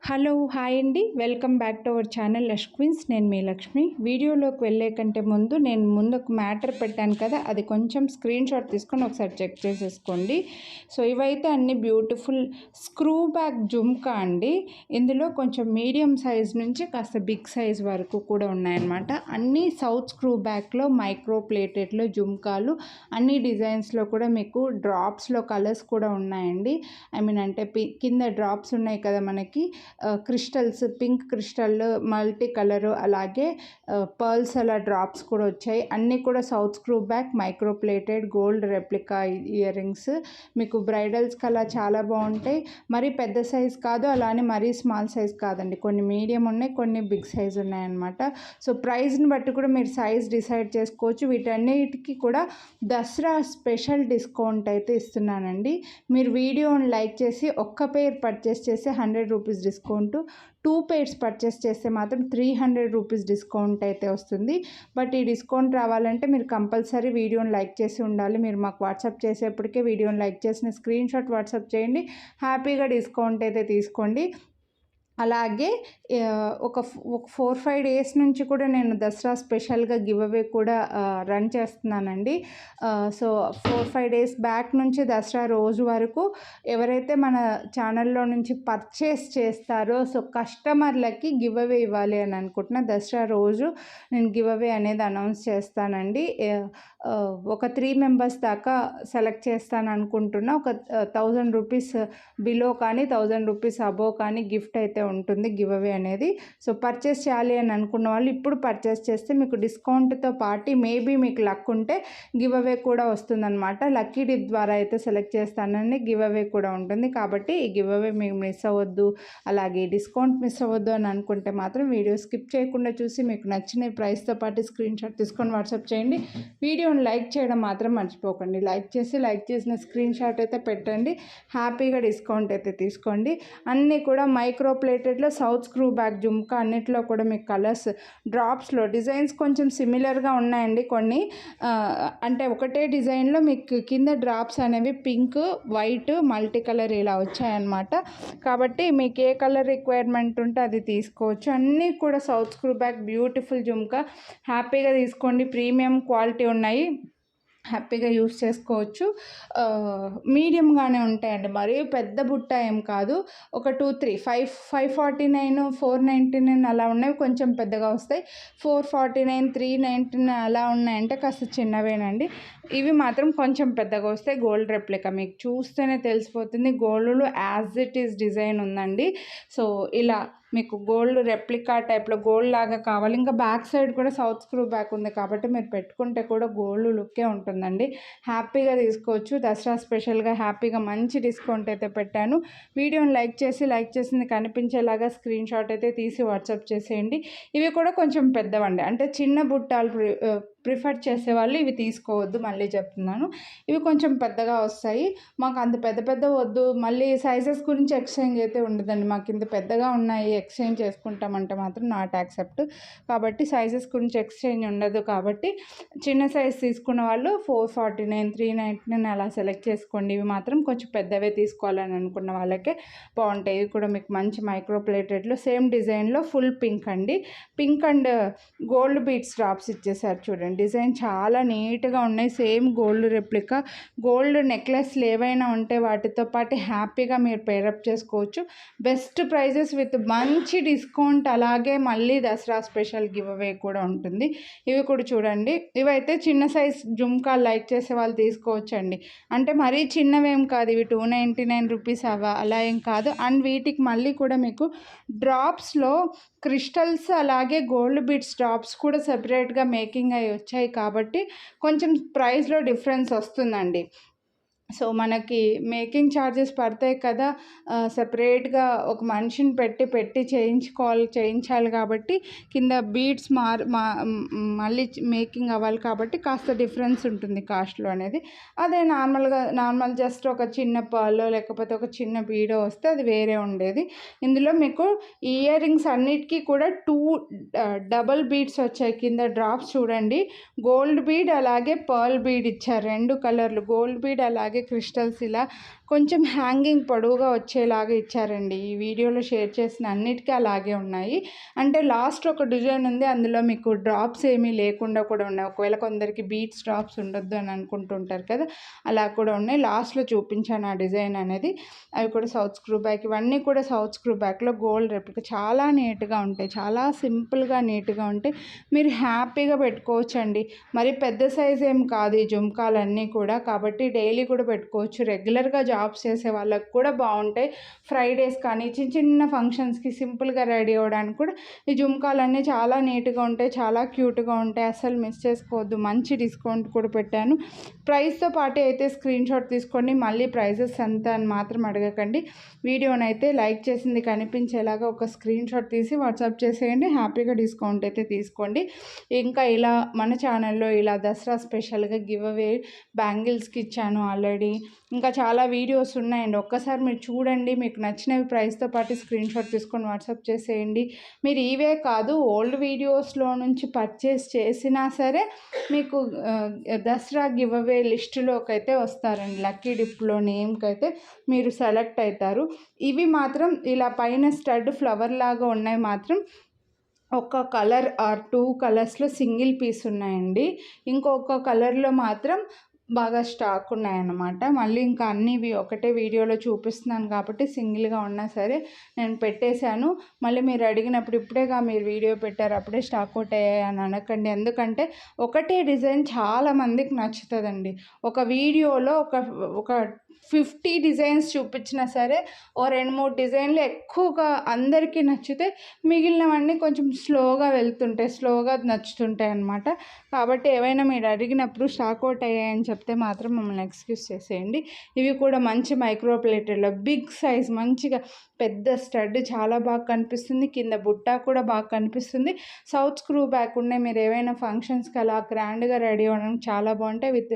Hello hi అండి, welcome back to our channel Lush Queens. నేను మీ లక్ష్మి. వీడియోలోకి వెళ్ళే కంటే ముందు ఒక మ్యాటర్ పెట్టాను కదా, అది కొంచెం స్క్రీన్ షాట్ తీసుకొని ఒకసారి చెక్ చేసేసుకోండి. సో ఇవైతే అన్ని బ్యూటిఫుల్ స్క్రూ బ్యాక్ జుమ్కా అండి. ఇందులో కొంచెం మీడియం సైజ్ నుంచి కాస్త బిగ్ సైజ్ వరకు కూడా ఉన్నాయన్నమాట. అన్నీ సౌత్ స్క్రూ బ్యాక్లో మైక్రో ప్లేటెడ్లో జుమ్కాలు, అన్ని డిజైన్స్లో కూడా మీకు డ్రాప్స్లో కలర్స్ కూడా ఉన్నాయండి. ఐ మీన్ అంటే కింద డ్రాప్స్ ఉన్నాయి కదా మనకి, crystals, pink crystal, multi colour, అలాగే పర్ల్స్ అలా డ్రాప్స్ కూడా వచ్చాయి. అన్నీ కూడా south screw back, micro plated, gold replica ear rings. మీకు బ్రైడల్స్కి అలా చాలా బాగుంటాయి. మరీ పెద్ద సైజ్ కాదు, అలానే మరీ స్మాల్ సైజ్ కాదండి. కొన్ని మీడియం ఉన్నాయి, కొన్ని బిగ్ సైజ్ ఉన్నాయన్నమాట. సో ప్రైస్ని బట్టి కూడా మీరు సైజ్ డిసైడ్ చేసుకోవచ్చు. వీటన్నిటికీ కూడా దసరా స్పెషల్ డిస్కౌంట్ అయితే ఇస్తున్నానండి. మీరు వీడియోని లైక్ చేసి ఒక్క పేర్ పర్చేస్ చేస్తే 100 రూపీస్ డిస్కౌంట్, 2 పేర్స్ పర్చేస్ చేస్తే మాత్రం 300 రూపీస్ డిస్కౌంట్ అయితే వస్తుంది. బట్ ఈ డిస్కౌంట్ రావాలంటే మీరు కంపల్సరీ వీడియోని లైక్ చేసి ఉండాలి. మీరు మాకు వాట్సాప్ చేసేప్పటికే వీడియోని లైక్ చేసిన స్క్రీన్ షాట్ వాట్సాప్ చేయండి, హ్యాపీగా డిస్కౌంట్ అయితే తీసుకోండి. అలాగే ఒక 4-5 డేస్ నుంచి కూడా నేను దసరా స్పెషల్గా గివ్ అవే కూడా రన్ చేస్తున్నానండి. సో 4-5 డేస్ బ్యాక్ నుంచి దసరా రోజు వరకు ఎవరైతే మన ఛానల్లో నుంచి పర్చేస్ చేస్తారో, సో కస్టమర్లకి గివ్ అవే ఇవ్వాలి అని అనుకుంటున్నా. దసరా రోజు నేను గివ్ అవే అనేది అనౌన్స్ చేస్తానండి. ఒక 3 మెంబర్స్ దాకా సెలెక్ట్ చేస్తాను అనుకుంటున్నా. ఒక 1000 రూపీస్ బిలో కానీ 1000 రూపీస్ అబోవ్ కానీ గిఫ్ట్ అయితే ఉంటుంది గివ్ అవే అనేది. సో పర్చేస్ చేయాలి అని అనుకున్న వాళ్ళు ఇప్పుడు పర్చేస్ చేస్తే మీకు డిస్కౌంట్తో పాటు మేబీ మీకు లక్ ఉంటే గివ్ అవే కూడా వస్తుందన్నమాట. లక్కీ డిప్ ద్వారా అయితే సెలెక్ట్ చేస్తానండి, గివ్ అవే కూడా ఉంటుంది. కాబట్టి ఈ గివ్ అవే మీకు మిస్ అవ్వద్దు, అలాగే డిస్కౌంట్ మిస్ అవ్వద్దు అని అనుకుంటే మాత్రం వీడియో స్కిప్ చేయకుండా చూసి మీకు నచ్చిన ప్రైస్తో పాటు స్క్రీన్ షాట్ తీసుకొని వాట్సాప్ చేయండి. వీడియోని లైక్ చేయడం మాత్రం మర్చిపోకండి. లైక్ చేసిన స్క్రీన్ షాట్ అయితే పెట్టండి, హ్యాపీగా డిస్కౌంట్ అయితే తీసుకోండి. అన్నీ కూడా మైక్రో ప్లేటెడ్లో సౌత్ స్క్రూ బ్యాక్ జుమ్కా, అన్నిట్లో కూడా మీకు కలర్స్ డ్రాప్స్లో డిజైన్స్ కొంచెం సిమిలర్గా ఉన్నాయండి. కొన్ని అంటే ఒకటే డిజైన్లో మీకు కింద డ్రాప్స్ అనేవి పింక్, వైట్, మల్టీ కలర్ ఇలా వచ్చాయన్నమాట. కాబట్టి మీకు ఏ కలర్ రిక్వైర్మెంట్ ఉంటే అది తీసుకోవచ్చు. అన్నీ కూడా south screw back beautiful jhumka, హ్యాపీగా తీసుకోండి. ప్రీమియం క్వాలిటీ ఉన్నాయి, హ్యాపీగా యూస్ చేసుకోవచ్చు. మీడియంగానే ఉంటాయండి, మరీ పెద్ద బుట్ట ఏం కాదు. ఒక 2-3 549, 499 అలా ఉన్నాయి, కొంచెం పెద్దగా వస్తాయి. 449, 399 అలా ఉన్నాయంటే కాస్త చిన్నవేనండి. ఇవి మాత్రం కొంచెం పెద్దగా వస్తాయి. గోల్డ్ రెప్లికా మీకు చూస్తేనే తెలిసిపోతుంది, గోల్డ్లో యాజ్ ఇట్ ఈస్ డిజైన్ ఉందండి. సో ఇలా మీకు గోల్డ్ రెప్లికా టైప్లో గోల్డ్ లాగా కావాలి. ఇంకా బ్యాక్ సైడ్ కూడా సౌత్ స్క్రూ బ్యాక్ ఉంది కాబట్టి మీరు పెట్టుకుంటే కూడా గోల్డ్ లుక్కే ఉంటుందండి. హ్యాపీగా తీసుకోవచ్చు. దసరా స్పెషల్గా హ్యాపీగా మంచి డిస్కౌంట్ అయితే పెట్టాను. వీడియోని లైక్ చేసింది కనిపించేలాగా స్క్రీన్ షాట్ అయితే తీసి వాట్సాప్ చేసేయండి. ఇవి కూడా కొంచెం పెద్దవండి, అంటే చిన్న బుట్టాలు ప్రిఫర్ చేసేవాళ్ళు ఇవి తీసుకోవద్దు, మళ్ళీ చెప్తున్నాను. ఇవి కొంచెం పెద్దగా వస్తాయి. మాకు అంత పెద్ద వద్దు, మళ్ళీ సైజెస్ గురించి ఎక్స్చేంజ్ అయితే ఉండదండి. మాకు ఇంత పెద్దగా ఉన్నాయి ఎక్స్చేంజ్ చేసుకుంటామంటే మాత్రం నాట్ యాక్సెప్ట్. కాబట్టి సైజెస్ గురించి ఎక్స్చేంజ్ ఉండదు. కాబట్టి చిన్న సైజ్ తీసుకున్న వాళ్ళు 449, 399 అలా సెలెక్ట్ చేసుకోండి. ఇవి మాత్రం కొంచెం పెద్దవే తీసుకోవాలని అనుకున్న వాళ్ళకే బాగుంటాయి. ఇవి కూడా మీకు మంచి మైక్రో ప్లేటెడ్లో సేమ్ డిజైన్లో ఫుల్ పింక్ అండి. Pink and gold beads drops ఇచ్చేసారు చూడండి. డిజైన్ చాలా నీట్గా ఉన్నాయి, సేమ్ గోల్డ్ రెప్లికా. గోల్డ్ నెక్లెస్లు ఏవైనా ఉంటే వాటితో పాటు హ్యాపీగా మీరు పేరప్ చేసుకోవచ్చు. బెస్ట్ ప్రైజెస్ విత్ మంచి డిస్కౌంట్, అలాగే మళ్ళీ దసరా స్పెషల్ గివ్ అవే కూడా ఉంటుంది. ఇవి కూడా చూడండి. ఇవైతే చిన్న సైజ్ జుమ్కా లైక్ చేసే వాళ్ళు తీసుకోవచ్చు అండి. అంటే మరీ చిన్నవేం కాదు, ఇవి 299 రూపీస్ అలా ఏం కాదు. అండ్ వీటికి మళ్ళీ కూడా మీకు డ్రాప్స్లో క్రిస్టల్స్ అలాగే గోల్డ్ బీడ్స్ డ్రాప్స్ కూడా సెపరేట్గా మేకింగ్ అయ్యి వచ్చాయి కాబట్టి కొంచెం ప్రైస్లో డిఫరెన్స్ వస్తుందండి. సో మనకి మేకింగ్ ఛార్జెస్ పడతాయి కదా, సెపరేట్గా ఒక మనిషిని పెట్టి చేయించాలి కాబట్టి కింద బీడ్స్ మళ్ళీ మేకింగ్ అవ్వాలి కాబట్టి కాస్త డిఫరెన్స్ ఉంటుంది కాస్ట్లో అనేది. అదే నార్మల్ జస్ట్ ఒక చిన్న పర్లో లేకపోతే ఒక చిన్న బీడో వస్తే అది వేరే ఉండేది. ఇందులో మీకు ఇయర్ రింగ్స్ అన్నిటికీ కూడా 2 డబల్ బీడ్స్ వచ్చాయి. కింద డ్రాప్స్ చూడండి, గోల్డ్ బీడ్ అలాగే పర్ల్ బీడ్ ఇచ్చారు, 2 కలర్లు, గోల్డ్ బీడ్ అలాగే క్రిస్టల్స్ ఇలా కొంచెం హ్యాంగింగ్ పొడవుగా వచ్చేలాగా ఇచ్చారండి. ఈ వీడియోలో షేర్ చేసిన అన్నిటికీ అలాగే ఉన్నాయి. అంటే లాస్ట్ ఒక డిజైన్ ఉంది, అందులో మీకు డ్రాప్స్ ఏమీ లేకుండా కూడా ఉన్నాయి. ఒకవేళ కొందరికి బీట్స్ డ్రాప్స్ ఉండొద్దు అని అనుకుంటుంటారు కదా, అలా కూడా ఉన్నాయి. లాస్ట్లో చూపించాను ఆ డిజైన్ అనేది. అవి కూడా సౌత్ స్క్రూ బ్యాక్, ఇవన్నీ కూడా సౌత్ స్క్రూ బ్యాక్లో గోల్డ్ రెప్లికా. చాలా నీట్గా ఉంటాయి, చాలా సింపుల్గా నీట్గా ఉంటాయి. మీరు హ్యాపీగా పెట్టుకోవచ్చండి. మరి పెద్ద సైజ్ ఏం కాదు ఈ జుమ్కాలన్నీ కూడా, కాబట్టి డైలీ కూడా పెట్టుకోవచ్చు. రెగ్యులర్గా జాబ్స్ చేసే వాళ్ళకి కూడా బాగుంటాయి. ఫ్రైడేస్ కానీ చిన్న చిన్న ఫంక్షన్స్కి సింపుల్గా రెడీ అవ్వడానికి కూడా ఈ జుమ్కాలన్నీ చాలా నీట్గా ఉంటాయి, చాలా క్యూట్గా ఉంటాయి. అసలు మిస్ చేసుకోవద్దు. మంచి డిస్కౌంట్ కూడా పెట్టాను. ప్రైస్తో పాటు అయితే స్క్రీన్ షాట్ తీసుకోండి. మళ్ళీ ప్రైజెస్ ఎంత అని మాత్రం అడగకండి. వీడియోనైతే లైక్ చేసింది కనిపించేలాగా ఒక స్క్రీన్ షాట్ తీసి వాట్సాప్ చేసేయండి. హ్యాపీగా డిస్కౌంట్ అయితే తీసుకోండి. ఇంకా ఇలా మన ఛానల్లో ఇలా దసరా స్పెషల్గా గివ్ అవే బ్యాంగిల్స్కి ఇచ్చాను ఆల్రెడీ. ఇంకా చాలా వీడియోస్ ఉన్నాయండి, ఒక్కసారి మీరు చూడండి. మీకు నచ్చినవి ప్రైస్తో పాటు స్క్రీన్ షాట్ తీసుకొని వాట్సాప్ చేసేయండి. మీరు ఇవే కాదు, ఓల్డ్ వీడియోస్లో నుంచి పర్చేస్ చేసినా సరే మీకు దసరా గివ్ అవే లిస్టులోకి అయితే వస్తారండి. లక్కీ డిప్లో నేమ్కి అయితే మీరు సెలెక్ట్ అవుతారు. ఇవి మాత్రం ఇలా పైన స్టడ్ ఫ్లవర్ లాగా ఉన్నాయి మాత్రం ఒక కలర్ ఆర్ 2 కలర్స్లో సింగిల్ పీస్ ఉన్నాయండి. ఇంకొక కలర్లో మాత్రం బాగా స్టాక్ ఉన్నాయన్నమాట. మళ్ళీ ఇంకా అన్నీ ఒకటే వీడియోలో చూపిస్తున్నాను కాబట్టి సింగిల్గా ఉన్నా సరే నేను పెట్టేశాను. మళ్ళీ మీరు అడిగినప్పుడు ఇప్పుడేగా మీరు వీడియో పెట్టారు అప్పుడే స్టాక్ అవుట్ అయ్యాయి అని అనకండి. ఎందుకంటే ఒకటే డిజైన్ చాలామందికి నచ్చుతుందండి. ఒక వీడియోలో ఒక 50 డిజైన్స్ చూపించినా సరే ఓ 2-3 డిజైన్లు ఎక్కువగా అందరికీ నచ్చితే మిగిలినవన్నీ కొంచెం స్లోగా వెళ్తుంటాయి, స్లోగా నచ్చుతుంటాయి అన్నమాట. కాబట్టి ఏవైనా మీరు అడిగినప్పుడు స్టాక్ అవుట్ అయ్యాయని చెప్తే మాత్రం మమ్మల్ని ఎక్స్క్యూజ్ చేసేయండి. ఇవి కూడా మంచి మైక్రో ప్లేటెడ్లో బిగ్ సైజ్, మంచిగా పెద్ద స్టడ్ చాలా బాగా కనిపిస్తుంది. కింద బుట్ట కూడా బాగా కనిపిస్తుంది. సౌత్ స్క్రూ బ్యాక్ ఉన్నాయి. మీరు ఏవైనా ఫంక్షన్స్కి అలా గ్రాండ్గా రెడీ అవ్వడానికి చాలా బాగుంటాయి. విత్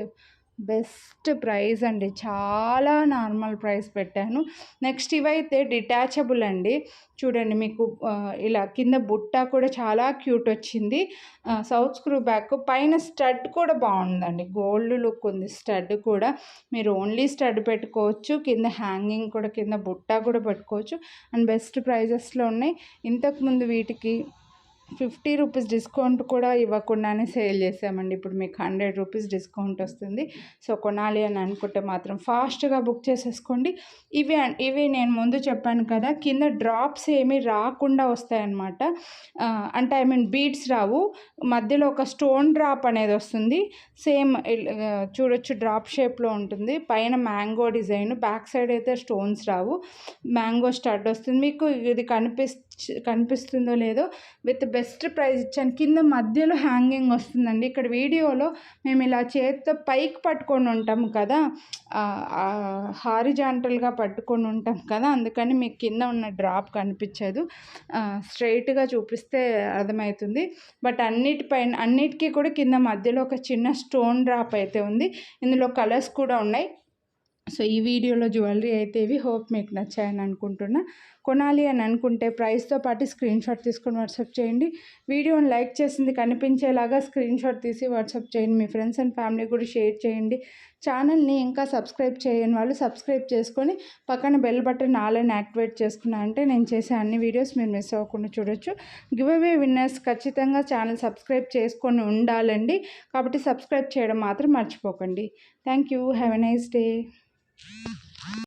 బెస్ట్ ప్రైస్ అండి, చాలా నార్మల్ ప్రైస్ పెట్టాను. నెక్స్ట్ ఇవైతే డిటాచబుల్ అండి. చూడండి మీకు ఇలా కింద బుట్ట కూడా చాలా క్యూట్ వచ్చింది. సౌత్ స్క్రూ బ్యాక్ పైన స్టడ్ కూడా బాగుందండి, గోల్డ్ లుక్ ఉంది స్టడ్ కూడా. మీరు ఓన్లీ స్టడ్ పెట్టుకోవచ్చు, కింద హ్యాంగింగ్ కూడా, కింద బుట్ట కూడా పెట్టుకోవచ్చు. అండ్ బెస్ట్ ప్రైజెస్లో ఉన్నాయి. ఇంతకుముందు వీటికి 50 రూపీస్ డిస్కౌంట్ కూడా ఇవ్వకుండానే సేల్ చేసామండి. ఇప్పుడు మీకు 100 రూపీస్ డిస్కౌంట్ వస్తుంది. సో కొనాలి అని అనుకుంటే మాత్రం ఫాస్ట్గా బుక్ చేసేసుకోండి. ఇవి నేను ముందు చెప్పాను కదా, కింద డ్రాప్స్ ఏమీ రాకుండా వస్తాయన్నమాట. అంటే బీడ్స్ రావు, మధ్యలో ఒక స్టోన్ డ్రాప్ అనేది వస్తుంది. సేమ్ చూడొచ్చు, డ్రాప్ షేప్లో ఉంటుంది. పైన మ్యాంగో డిజైన్, బ్యాక్ సైడ్ అయితే స్టోన్స్ రావు, మ్యాంగో స్టడ్ వస్తుంది. మీకు ఇది కనిపిస్తుందో లేదో, విత్ బెస్ట్ ప్రైస్ ఇచ్చాను. కింద మధ్యలో హ్యాంగింగ్ వస్తుందండి. ఇక్కడ వీడియోలో మేము ఇలా చేతితో పైకి పట్టుకొని ఉంటాం కదా, హారిజాంటల్గా పట్టుకొని ఉంటాం కదా, అందుకని మీకు కింద ఉన్న డ్రాప్ కనిపించదు. స్ట్రైట్గా చూపిస్తే అర్థమవుతుంది. బట్ అన్నిటికీ కూడా కింద మధ్యలో ఒక చిన్న స్టోన్ డ్రాప్ అయితే ఉంది. ఇందులో కలర్స్ కూడా ఉన్నాయి. సో ఈ వీడియోలో జ్యువెలరీ అయితే ఇవి. హోప్ మీకు నచ్చాయని అనుకుంటున్నా. కొనాలి అని అనుకుంటే ప్రైస్తో పాటు స్క్రీన్ షాట్ తీసుకొని వాట్సాప్ చేయండి. వీడియోని లైక్ చేసింది కనిపించేలాగా స్క్రీన్ షాట్ తీసి వాట్సాప్ చేయండి. మీ ఫ్రెండ్స్ అండ్ ఫ్యామిలీ కూడా షేర్ చేయండి. ఛానల్ని ఇంకా సబ్స్క్రైబ్ చేయని వాళ్ళు సబ్స్క్రైబ్ చేసుకొని పక్కన బెల్ బటన్ ఆల్ని యాక్టివేట్ చేసుకున్నా అంటే నేను చేసే అన్ని వీడియోస్ మీరు మిస్ అవ్వకుండా చూడొచ్చు. గివ్ అవే విన్నర్స్ ఖచ్చితంగా ఛానల్ సబ్స్క్రైబ్ చేసుకొని ఉండాలండి. కాబట్టి సబ్స్క్రైబ్ చేయడం మాత్రం మర్చిపోకండి. Thank you. Have a nice day.